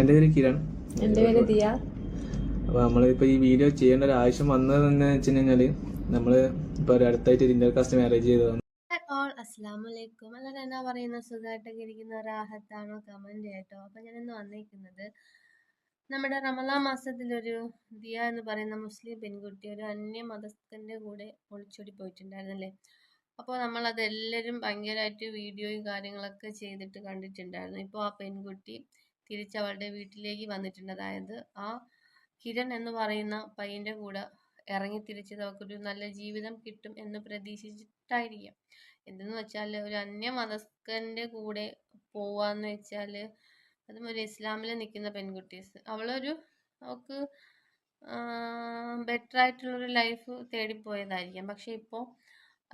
എൻ്റെ പേര് കിരൺ. എൻ്റെ പേര് ദിയ. അപ്പോൾ നമ്മളിപ്പോൾ ഈ വീഡിയോ ചെയ്യേണ്ട ഒരു ആവശ്യം വന്നതെന്ന് വെച്ചുകഴിഞ്ഞാൽ നമ്മൾ ഇപ്പോൾ ഒരു അടുത്തായിട്ട് ഒരു ഇന്റർ കാസ്റ്റ് മാരേജ് ചെയ്തതാണ്. അസ്സലാമലൈക്കും. എല്ലാവരും എന്നാ പറയുന്ന സുഖമായിട്ടൊക്കെ ഇരിക്കുന്ന റാഹത്താണോ? കമൻറ്റ് കേട്ടോ. അപ്പം ഞാനിന്ന് വന്നിരിക്കുന്നത് നമ്മുടെ റമളാൻ മാസത്തിലൊരു ദിയ എന്ന് പറയുന്ന മുസ്ലിം പെൺകുട്ടി ഒരു അന്യ മതസ്ഥൻ്റെ കൂടെ ഒളിച്ചോടി പോയിട്ടുണ്ടായിരുന്നല്ലേ. അപ്പോൾ നമ്മളതെല്ലാവരും ഭയങ്കരമായിട്ട് വീഡിയോയും കാര്യങ്ങളൊക്കെ ചെയ്തിട്ട് കണ്ടിട്ടുണ്ടായിരുന്നു. ഇപ്പോൾ ആ പെൺകുട്ടി തിരിച്ചവളുടെ വീട്ടിലേക്ക് വന്നിട്ടുണ്ട്. അതായത് ആ കിരൺ എന്ന് പറയുന്ന പയ്യൻ്റെ കൂടെ ഇറങ്ങി തിരിച്ചത് അവർക്കൊരു നല്ല ജീവിതം കിട്ടും എന്ന് പ്രതീക്ഷിച്ചിട്ടായിരിക്കാം. എന്തെന്ന് വെച്ചാൽ ഒരു അന്യ മതസ്ഥൻ്റെ കൂടെ പോവാന്ന് വെച്ചാൽ അതും ഒരു ഇസ്ലാമിൽ നിൽക്കുന്ന പെൺകുട്ടീസ് അവൾക്ക് ബെറ്റർ ആയിട്ടുള്ളൊരു ലൈഫ് തേടിപ്പോയതായിരിക്കാം. പക്ഷെ ഇപ്പോൾ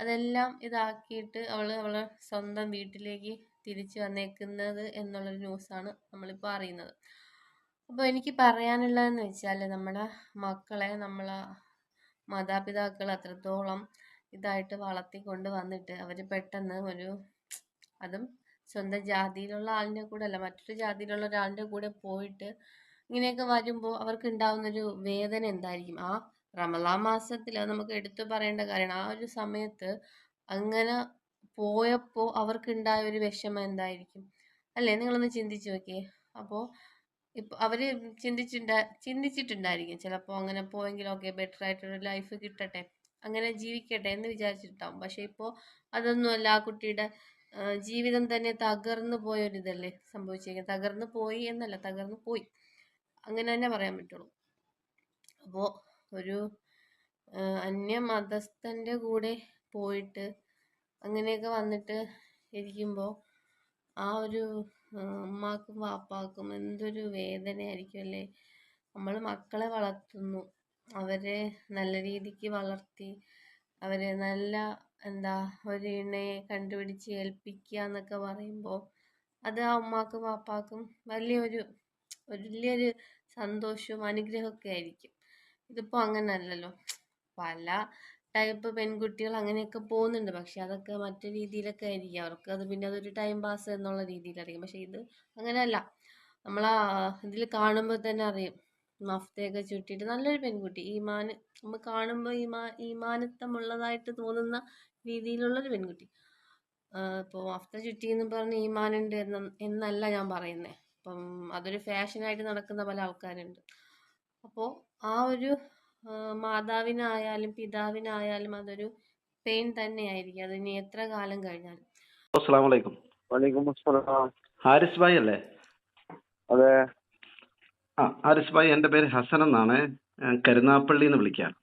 അതെല്ലാം ഇതാക്കിയിട്ട് അവളെ സ്വന്തം വീട്ടിലേക്ക് തിരിച്ചു വന്നേക്കുന്നത് എന്നുള്ളൊരു ന്യൂസാണ് നമ്മളിപ്പോൾ അറിയുന്നത്. അപ്പോൾ എനിക്ക് പറയാനുള്ളതെന്ന് വെച്ചാൽ നമ്മുടെ മക്കളെ നമ്മളെ മാതാപിതാക്കൾ അത്രത്തോളം ഇതായിട്ട് വളർത്തിക്കൊണ്ട് വന്നിട്ട് അവർ പെട്ടെന്ന് അതും സ്വന്തം ജാതിയിലുള്ള ആളിൻ്റെ കൂടെ അല്ല, മറ്റൊരു ജാതിയിലുള്ള ഒരാളിൻ്റെ കൂടെ പോയിട്ട് ഇങ്ങനെയൊക്കെ വരുമ്പോൾ അവർക്ക് ഉണ്ടാവുന്നൊരു വേദന എന്തായിരിക്കും. ആ റമളാൻ മാസത്തിൽ അത് നമുക്ക് എടുത്തു പറയേണ്ട കാര്യമാണ്. ആ ഒരു സമയത്ത് അങ്ങനെ പോയപ്പോൾ അവർക്കുണ്ടായ ഒരു വിഷമം എന്തായിരിക്കും അല്ലേ? നിങ്ങളൊന്ന് ചിന്തിച്ച് നോക്കിയേ. അപ്പോൾ ഇപ്പോൾ അവർ ചിന്തിച്ചിട്ടുണ്ടായിരിക്കും ചിലപ്പോൾ അങ്ങനെ പോയെങ്കിൽ ഓക്കെ ബെറ്റർ ആയിട്ടൊരു ലൈഫ് കിട്ടട്ടെ, അങ്ങനെ ജീവിക്കട്ടെ എന്ന് വിചാരിച്ചിട്ടുണ്ടാവും. പക്ഷെ ഇപ്പോൾ അതൊന്നുമല്ല. ആ കുട്ടിയുടെ ജീവിതം തന്നെ തകർന്നു പോയൊരിതല്ലേ സംഭവിച്ചിരിക്കുന്നത്. തകർന്നു പോയി എന്നല്ല, തകർന്നു പോയി, അങ്ങനെ തന്നെ പറയാൻ പറ്റുള്ളൂ. അപ്പോൾ ഒരു അന്യ മതസ്ഥൻ്റെ കൂടെ പോയിട്ട് അങ്ങനെയൊക്കെ വന്നിട്ട് ഇരിക്കുമ്പോൾ ആ ഒരു ഉമ്മാക്കും വാപ്പാക്കും എന്തൊരു വേദനയായിരിക്കും അല്ലേ. നമ്മൾ മക്കളെ വളർത്തുന്നു, അവരെ നല്ല രീതിക്ക് വളർത്തി അവരെ നല്ല ഒരു ഇണയെ കണ്ടുപിടിച്ച് ഏൽപ്പിക്കുക എന്നൊക്കെ പറയുമ്പോൾ അത് ആ ഉമ്മാക്കും വാപ്പാക്കും വലിയൊരു സന്തോഷവും അനുഗ്രഹമൊക്കെ ആയിരിക്കും. ഇതിപ്പോൾ അങ്ങനല്ലല്ലോ. പല ടൈപ്പ് പെൺകുട്ടികൾ അങ്ങനെയൊക്കെ പോകുന്നുണ്ട്. പക്ഷെ അതൊക്കെ മറ്റു രീതിയിലൊക്കെ ആയിരിക്കും. അവർക്ക് അത് പിന്നെ അതൊരു ടൈം പാസ് എന്നുള്ള രീതിയിലായിരിക്കും. പക്ഷെ ഇത് അങ്ങനെയല്ല. നമ്മളാ ഇതിൽ കാണുമ്പോൾ തന്നെ അറിയും, മഫ്തയൊക്കെ ചുറ്റിയിട്ട് നല്ലൊരു പെൺകുട്ടി, നമ്മൾ കാണുമ്പോൾ ഈമാനത്തമുള്ളതായിട്ട് തോന്നുന്ന രീതിയിലുള്ളൊരു പെൺകുട്ടി. ഇപ്പോൾ മഫ്ത ചുറ്റി എന്ന് പറഞ്ഞ് ഈമാനുണ്ട് എന്നല്ല ഞാൻ പറയുന്നത്. അപ്പം അതൊരു ഫാഷനായിട്ട് നടക്കുന്ന പല ആൾക്കാരുണ്ട്. അപ്പോൾ ആ ഒരു മാതാവിനായാലും പിതാവിനായാലും അതൊരു പെയിൻ തന്നെയായിരിക്കും, അതിനി എത്ര കാലം കഴിഞ്ഞാലും. അസ്സലാമു അലൈക്കും. വലൈക്കും അസ്സലാം. ഹാരിസ് ഭായ് അല്ലേ? അതെ. ഹാരിസ് ഭായ്, എൻ്റെ പേര് ഹസൻ എന്നാണ്. ഞാൻ കരുനാപ്പള്ളി എന്ന് വിളിക്കാം.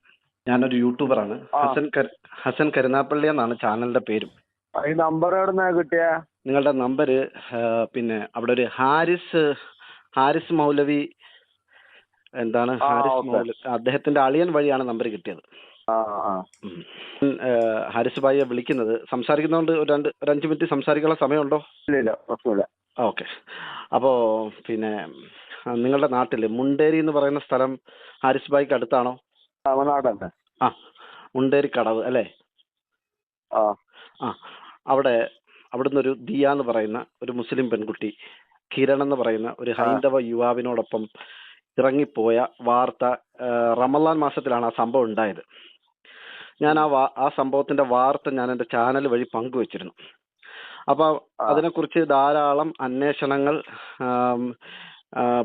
ഞാനൊരു യൂട്യൂബറാണ്. ഹസൻ കരുനാപ്പള്ളി എന്നാണ് ചാനലിന്റെ പേരും. ഈ നമ്പർ എവിടുന്നാ കിട്ടിയ? നിങ്ങളുടെ നമ്പർ പിന്നെ അവിടെ ഒരു ഹാരിസ് മൗലവി മൗലവി അദ്ദേഹത്തിന്റെ അളിയൻ വഴിയാണ് നമ്പർ കിട്ടിയത്. ഹാരിസ് ഭായിയെ വിളിക്കുന്നത് സംസാരിക്കുന്നതുകൊണ്ട് ഒരു 5 മിനിറ്റ് സംസാരിക്കാനുള്ള സമയമുണ്ടോ? ഇല്ല, പ്രശ്നമില്ല. ഓക്കെ. അപ്പോൾ പിന്നെ നിങ്ങളുടെ നാട്ടിൽ മുണ്ടേരി എന്ന് പറയുന്ന സ്ഥലം ഹാരിസ് ഭായിക്ക് അടുത്താണോ? തമിഴ്നാടല്ലേ? മുണ്ടേരി കടവ് അല്ലേ? അവിടുന്ന് ഒരു ദിയ എന്ന് പറയുന്ന ഒരു മുസ്ലിം പെൺകുട്ടി കിരൺ എന്ന് പറയുന്ന ഒരു ഹൈന്ദവ യുവാവിനോടൊപ്പം ഇറങ്ങിപ്പോയ വാർത്ത റമളാൻ മാസത്തിലാണ് ആ സംഭവം ഉണ്ടായത്. ഞാൻ ആ സംഭവത്തിന്റെ വാർത്ത ഞാൻ എൻ്റെ ചാനൽ വഴി പങ്കുവച്ചിരുന്നു. അപ്പൊ അതിനെക്കുറിച്ച് ധാരാളം അന്വേഷണങ്ങൾ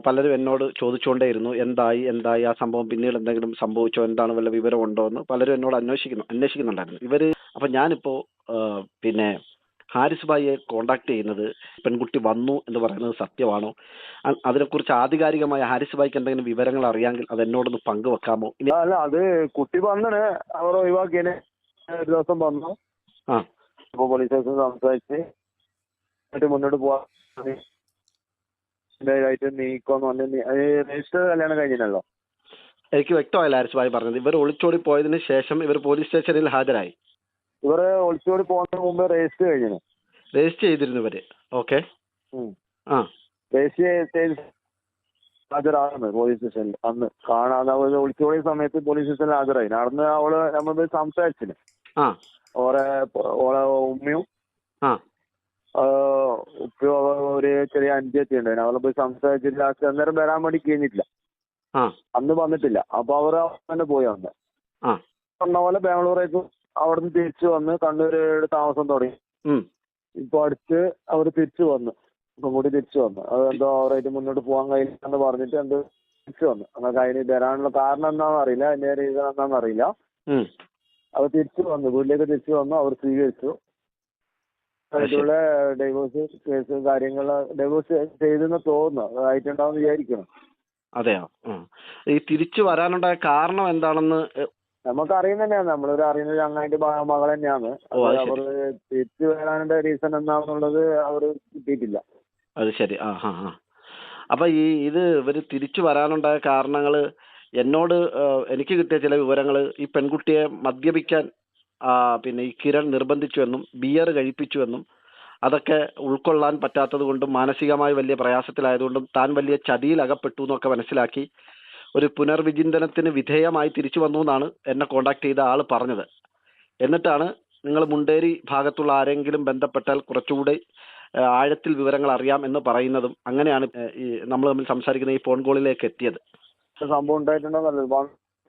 പലരും എന്നോട് ചോദിച്ചുകൊണ്ടേയിരുന്നു. എന്തായി ആ സംഭവം, പിന്നീട് എന്തെങ്കിലും സംഭവിച്ചോ, എന്താണ് വല്ല വിവരം ഉണ്ടോ എന്ന് പലരും എന്നോട് അന്വേഷിക്കുന്നുണ്ടായിരുന്നു. അപ്പൊ ഞാനിപ്പോ പിന്നെ ഹാരിസ് ഭായിയെ കോണ്ടാക്ട് ചെയ്യുന്നത്, പെൺകുട്ടി വന്നു എന്ന് പറയുന്നത് സത്യമാണോ? അതിനെക്കുറിച്ച് ആധികാരികമായ ഹാരിസ് ഭായിക്ക് എന്തെങ്കിലും വിവരങ്ങൾ അറിയാമെങ്കിൽ അത് എന്നോടൊന്ന് പങ്കുവെക്കാമോ? അല്ല, അത് കുട്ടി വന്നിന്, അവർ ഒഴിവാക്കിയതിന് ഒരു ദിവസം വന്നു. ഇപ്പൊ പോലീസ് സ്റ്റേഷൻ സംസാരിച്ച് മുന്നോട്ട് പോവാ നീക്കോന്ന് പറഞ്ഞു. രജിസ്റ്റർ കല്യാണം കഴിഞ്ഞല്ലോ. എനിക്ക് വ്യക്തമായില്ല ഹാരിസ് ഭായി പറഞ്ഞത്. ഇവർ ഒളിച്ചോടി പോയതിനു ശേഷം ഇവർ പോലീസ് സ്റ്റേഷനിൽ ഹാജരായി. ഇവര് ഒളിച്ചോടി പോകുന്നതിന് മുമ്പ് രജിസ്റ്റർ ചെയ്തിരുന്നു ഇവര്. ഓക്കെ. രജിസ്റ്റർ ഹാജരാകുന്നത് പോലീസ് സ്റ്റേഷനിൽ. അന്ന് കാണാതെ ഒളിച്ചോടിയ സമയത്ത് പോലീസ് സ്റ്റേഷനിൽ ഹാജരായി. നടന്ന് നമ്മൾ സംസാരിച്ചിന്. ഓളെ ഉമ്മയും ഉപ്പ ഒരു ചെറിയ അഞ്ചെത്തി ഉണ്ടായിരുന്നു. അവളെ പോയി സംസാരിച്ചിട്ട് ലാസ്റ്റ് അന്നേരം വരാൻ വേണ്ടി കഴിഞ്ഞിട്ടില്ല. അന്ന് വന്നിട്ടില്ല. അപ്പൊ അവർ തന്നെ പോയി വന്ന് പറഞ്ഞ പോലെ ബാംഗ്ലൂരേക്ക് അവിടുന്ന് തിരിച്ചു വന്ന് കണ്ണൂര് താമസം തുടങ്ങി. ഇപ്പൊ അടുത്ത് അവർ തിരിച്ചു വന്നു, ഇപ്പം കൂടി തിരിച്ചു വന്നു. അത് എന്തോ അവരായിട്ട് മുന്നോട്ട് പോകാൻ കഴിയില്ല എന്ന് പറഞ്ഞിട്ട് എന്തോ തിരിച്ചു വന്നു. അങ്ങനെ അതിന് വരാനുള്ള കാരണം എന്താണെന്ന് അറിയില്ല, അതിന്റെ റീസൺ എന്താണെന്ന് അറിയില്ല. അവർ തിരിച്ചു വന്നു, വീട്ടിലേക്ക് തിരിച്ചു വന്നു. അവർ സ്വീകരിച്ചു. ആയിട്ടുള്ള ഡൈവോഴ്സ് കേസ് കാര്യങ്ങൾ ഡൈവോഴ്സ് ചെയ്തെന്ന് തോന്നുന്നു, ആയിട്ടുണ്ടാവും വിചാരിക്കണം. അതെയോ? ഈ തിരിച്ചു വരാനുണ്ടായ കാരണം എന്താണെന്ന് നമുക്ക് അറിയുന്ന തന്നെയാണ്, നമ്മളൊരു അറിയുന്നത് ചങ്ങായിന്റെ മകൾ തന്നെയാണ്. അവർ തിരിച്ചു വരാനുള്ള റീസൺ എന്താണെന്നുള്ളത് അവർ കിട്ടിയിട്ടില്ല. അത് ശരി. അപ്പൊ ഇത് ഇവര് തിരിച്ചു വരാനുണ്ടായ കാരണങ്ങള് എന്നോട് എനിക്ക് കിട്ടിയ ചില വിവരങ്ങൾ, ഈ പെൺകുട്ടിയെ മദ്യപിക്കാൻ പിന്നെ ഈ കിരൺ നിർബന്ധിച്ചു എന്നും ബിയർ കഴിപ്പിച്ചു എന്നും അതൊക്കെ ഉൾക്കൊള്ളാൻ പറ്റാത്തത് കൊണ്ടും മാനസികമായി വലിയ പ്രയാസത്തിലായതുകൊണ്ടും താൻ വലിയ ചതിയിൽ അകപ്പെട്ടു എന്നൊക്കെ മനസ്സിലാക്കി ഒരു പുനർവിചിന്തനത്തിന് വിധേയമായി തിരിച്ചു വന്നു എന്നാണ് എന്നെ കോണ്ടാക്ട് ചെയ്ത ആൾ പറഞ്ഞത്. എന്നിട്ടാണ് നിങ്ങൾ മുണ്ടേരി ഭാഗത്തുള്ള ആരെങ്കിലും ബന്ധപ്പെട്ടാൽ കുറച്ചുകൂടി ആഴത്തിൽ വിവരങ്ങൾ അറിയാം എന്ന് പറയുന്നതും അങ്ങനെയാണ് ഈ നമ്മൾ തമ്മിൽ സംസാരിക്കുന്ന ഈ ഫോൺ കോളിലേക്ക് എത്തിയത്. സംഭവം ഉണ്ടായിട്ടുണ്ടോ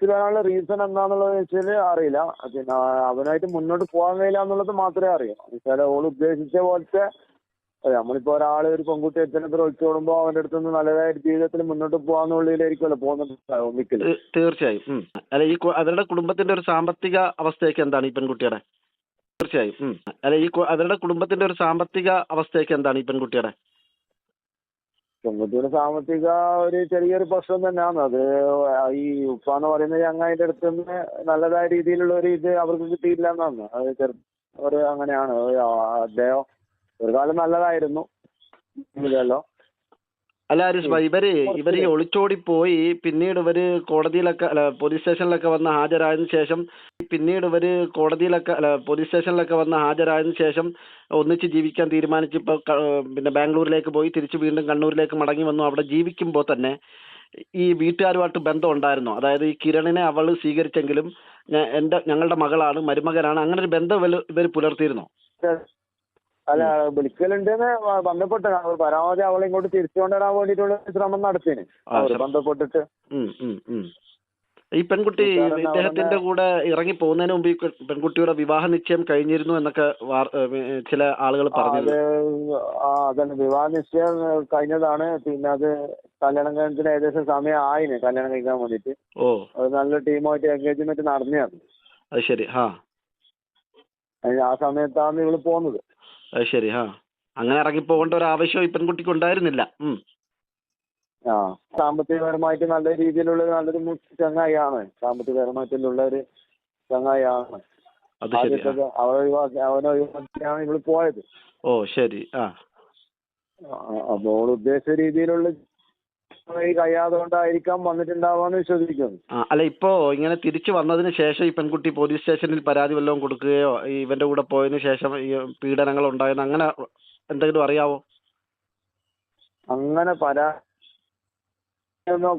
വരാനുള്ള റീസൺ എന്താണെന്നുള്ളത് വെച്ചാൽ അറിയില്ല. പിന്നെ അവനായിട്ട് മുന്നോട്ട് പോകാൻ കഴിയില്ല എന്നുള്ളത് മാത്രമേ അറിയാം. വെച്ചാൽ ഓൾ ഉദ്ദേശിച്ച പോലത്തെ നമ്മളിപ്പോ ഒരാള് ഒരു പെൺകുട്ടി എത്തിനത്ര ഒളിച്ചോടുമ്പോ അവന്റെ അടുത്ത് നിന്ന് നല്ലതായ ജീവിതത്തിൽ മുന്നോട്ട് പോകാന്നുള്ളിലായിരിക്കുമല്ലോ പോകുന്നത്. തീർച്ചയായും. അല്ല, ഈ അവരുടെ കുടുംബത്തിന്റെ ഒരു സാമ്പത്തിക അവസ്ഥയൊക്കെ എന്താണ് ഈ പെൺകുട്ടിയുടെ? തീർച്ചയായും. അല്ല, ഈ അവരുടെ കുടുംബത്തിന്റെ ഒരു സാമ്പത്തിക അവസ്ഥയൊക്കെ എന്താണ് ഈ പെൺകുട്ടിയുടെ? പെൺകുട്ടിയുടെ സാമ്പത്തിക ഒരു ചെറിയൊരു പ്രശ്നം തന്നെയാണ് അത്. ഈ ഉപ്പാന്ന് പറയുന്ന ചങ്ങായിന്റെ അടുത്ത് നിന്ന് നല്ലതായ രീതിയിലുള്ള ഒരു ഇത് അവർക്ക് കിട്ടിയില്ല എന്നാണ്. അത് ഒരു അങ്ങനെയാണ്. അദ്ദേഹം ഒരു കാലം നല്ലതായിരുന്നു. ഇല്ലല്ലോ. അല്ല ഹരീഷ് ഭായ്, ഇവര് ഒളിച്ചോടി പോയി പിന്നീട് ഇവര് കോടതിയിലൊക്കെ പോലീസ് സ്റ്റേഷനിലൊക്കെ വന്ന് ഹാജരായതിനു ശേഷം ഒന്നിച്ച് ജീവിക്കാൻ തീരുമാനിച്ച് ഇപ്പോൾ പിന്നെ ബാംഗ്ലൂരിലേക്ക് പോയി തിരിച്ച് വീണ്ടും കണ്ണൂരിലേക്ക് മടങ്ങി വന്നു. അവിടെ ജീവിക്കുമ്പോൾ തന്നെ ഈ വീട്ടുകാരുമായിട്ട് ബന്ധം ഉണ്ടായിരുന്നു. അതായത് ഈ കിരണിനെ അവൾ സ്വീകരിച്ചെങ്കിലും ഞങ്ങളുടെ മകളാണ്, മരുമകനാണ്, അങ്ങനെ ഒരു ബന്ധം ഇവർ പുലർത്തിയിരുന്നോ? അല്ല, വിളിക്കലുണ്ടെന്ന് ബന്ധപ്പെട്ട് പരമാവധി അവളെ ഇങ്ങോട്ട് തിരിച്ചു കൊണ്ടുവരാൻ വേണ്ടിയിട്ടുള്ള ശ്രമം നടത്തിന് ബന്ധപ്പെട്ടിട്ട്. ഈ പെൺകുട്ടി ഇദ്ദേഹത്തിന്റെ കൂടെ ഇറങ്ങി പോകുന്നതിന് മുമ്പ് ഈ പെൺകുട്ടിയുടെ വിവാഹ നിശ്ചയം കഴിഞ്ഞിരുന്നു എന്നൊക്കെ ചില ആളുകൾ പറഞ്ഞു. അതന്നെ, വിവാഹ നിശ്ചയം കഴിഞ്ഞതാണ്. പിന്നെ അത് കല്യാണം കഴിഞ്ഞതിന് ഏകദേശം സമയം ആയിന് കല്യാണം കഴിക്കാൻ വേണ്ടിട്ട്. അത് നല്ല ടീമായിട്ട് എൻഗേജ്മെന്റ് നടന്നെയാണ്. അത് ശരി. ആ സമയത്താണ് ഇവള് പോകുന്നത്. അത് ശരി. അങ്ങനെ ഇറങ്ങിപ്പോകേണ്ട ഒരു ആവശ്യം ഈ പെൺകുട്ടിക്ക് ഉണ്ടായിരുന്നില്ല. സാമ്പത്തികപരമായിട്ട് നല്ല രീതിയിലുള്ള നല്ലൊരു ചങ്ങായിയാണ്. സാമ്പത്തികപരമായിട്ടുള്ള ഒരു ചങ്ങായിയാണ്. അവനെ ഒഴിവാക്കിയാണ് ഇവള് പോയത്. ശരി. അപ്പോൾ ഉദ്ദേശിച്ച രീതിയിലുള്ള കഴിയാതെ കൊണ്ടായിരിക്കാം വന്നിട്ടുണ്ടാവാന്ന് വിശ്വസിക്കുന്നു. അല്ല, ഇപ്പോ ഇങ്ങനെ തിരിച്ചു വന്നതിന് ശേഷം ഈ പെൺകുട്ടി പോലീസ് സ്റ്റേഷനിൽ പരാതി വല്ലതും കൊടുക്കുകയോ ഇവന്റെ കൂടെ പോയതിനു ശേഷം ഈ പീഡനങ്ങൾ ഉണ്ടായെന്ന് അങ്ങനെ എന്തെങ്കിലും അറിയാവോ? അങ്ങനെ പരാതി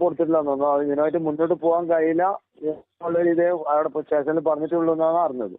കൊടുത്തിട്ടില്ല തോന്നുന്നു. ഇതിനായിട്ട് മുന്നോട്ട് പോകാൻ കഴിയില്ല എന്നുള്ളൊരു ഇതേ അവിടെ സ്റ്റേഷനിൽ പറഞ്ഞിട്ടുള്ളൂ എന്നാണ് അറിഞ്ഞത്.